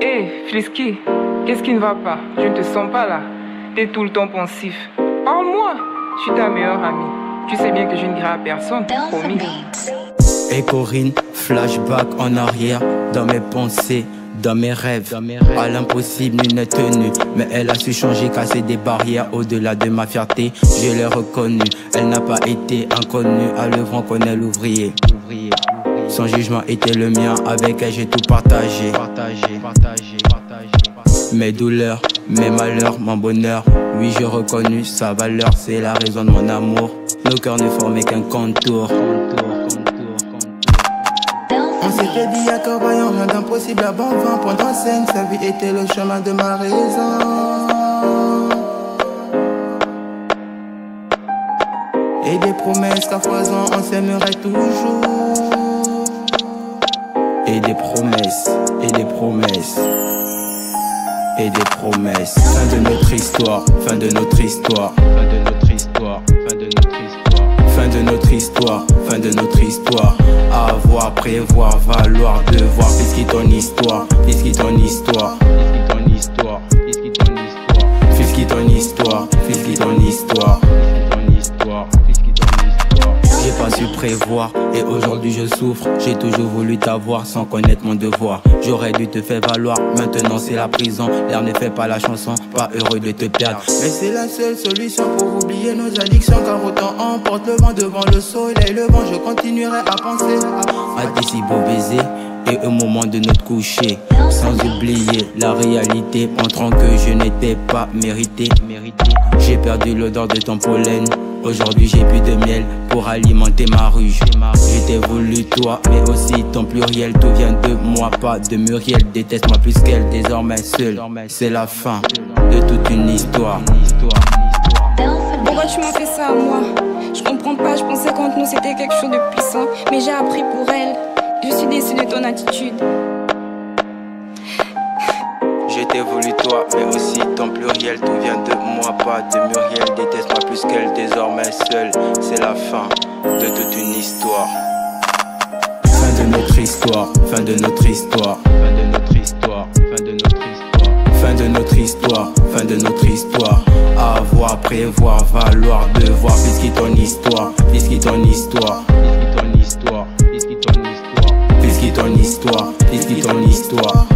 Hé, Flisky, qu'est-ce qui ne va pas? Je ne te sens pas là. T'es tout le temps pensif. Parle-moi, je suis ta meilleure amie. Tu sais bien que je ne dirai à personne, promis. Et Corinne, flashback en arrière, dans mes pensées, dans mes rêves. À l'impossible, nul n'est tenu. Mais elle a su changer, casser des barrières au-delà de ma fierté. Je l'ai reconnue, elle n'a pas été inconnue. À l'œuvre, on connaît l'ouvrier. Son jugement était le mien, avec elle j'ai tout partagé. Mes douleurs, mes malheurs, mon bonheur. Oui, j'ai reconnu sa valeur, c'est la raison de mon amour. Nos cœurs ne formaient qu'un contour. On s'était dit à Corbaillon, rien d'impossible à bon vent. Pendant scène, sa vie était le chemin de ma raison. Et des promesses qu'à foison, on s'aimerait toujours. Et des promesses, et des promesses, et des promesses. Fin de notre histoire, fin de notre histoire, fin de notre histoire, fin de notre histoire, fin de notre histoire, fin de notre histoire. Avoir, prévoir, valoir, devoir. Puisqu'il ton histoire, puisqu'il ton histoire, puisqu'il ton histoire, puisqu'il ton histoire, puisqu'il ton histoire, puisqu'il ton histoire, puisqu'il ton histoire. J'ai pas su prévoir et aujourd'hui je souffre. J'ai toujours voulu t'avoir sans connaître mon devoir. J'aurais dû te faire valoir, maintenant c'est la prison. L'air ne fait pas la chanson, pas heureux de te perdre. Mais c'est la seule solution pour oublier nos addictions. Car autant emporte le vent devant le soleil levant. Je continuerai à penser à des si beaux baisers et au moment de notre coucher. Sans oublier la réalité, montrant que je n'étais pas mérité. J'ai perdu l'odeur de ton pollen. Aujourd'hui j'ai plus de miel pour alimenter ma ruche. Je t'ai voulu toi, mais aussi ton pluriel. Tout vient de moi, pas de Muriel. Déteste-moi plus qu'elle, désormais seule. C'est la fin de toute une histoire. Pourquoi tu m'as fait ça à moi? Je comprends pas, je pensais qu'entre nous c'était quelque chose de puissant. Mais j'ai appris pour elle, je suis déçue de ton attitude. Je t'ai voulu toi, mais aussi ton pluriel. Tout vient de moi, pas de Muriel. Déteste-moi plus qu'elle, désormais seule. C'est la fin de toute une histoire. Fin de notre histoire, fin de notre histoire, fin de notre histoire, fin de notre histoire, fin de notre histoire, fin de notre histoire. Avoir, prévoir, valoir, devoir. Puisqu'il ton histoire, puisqu'il ton histoire, puisqu'il ton histoire, puisqu'il ton histoire, puisqu'il ton histoire, puisqu'il ton histoire.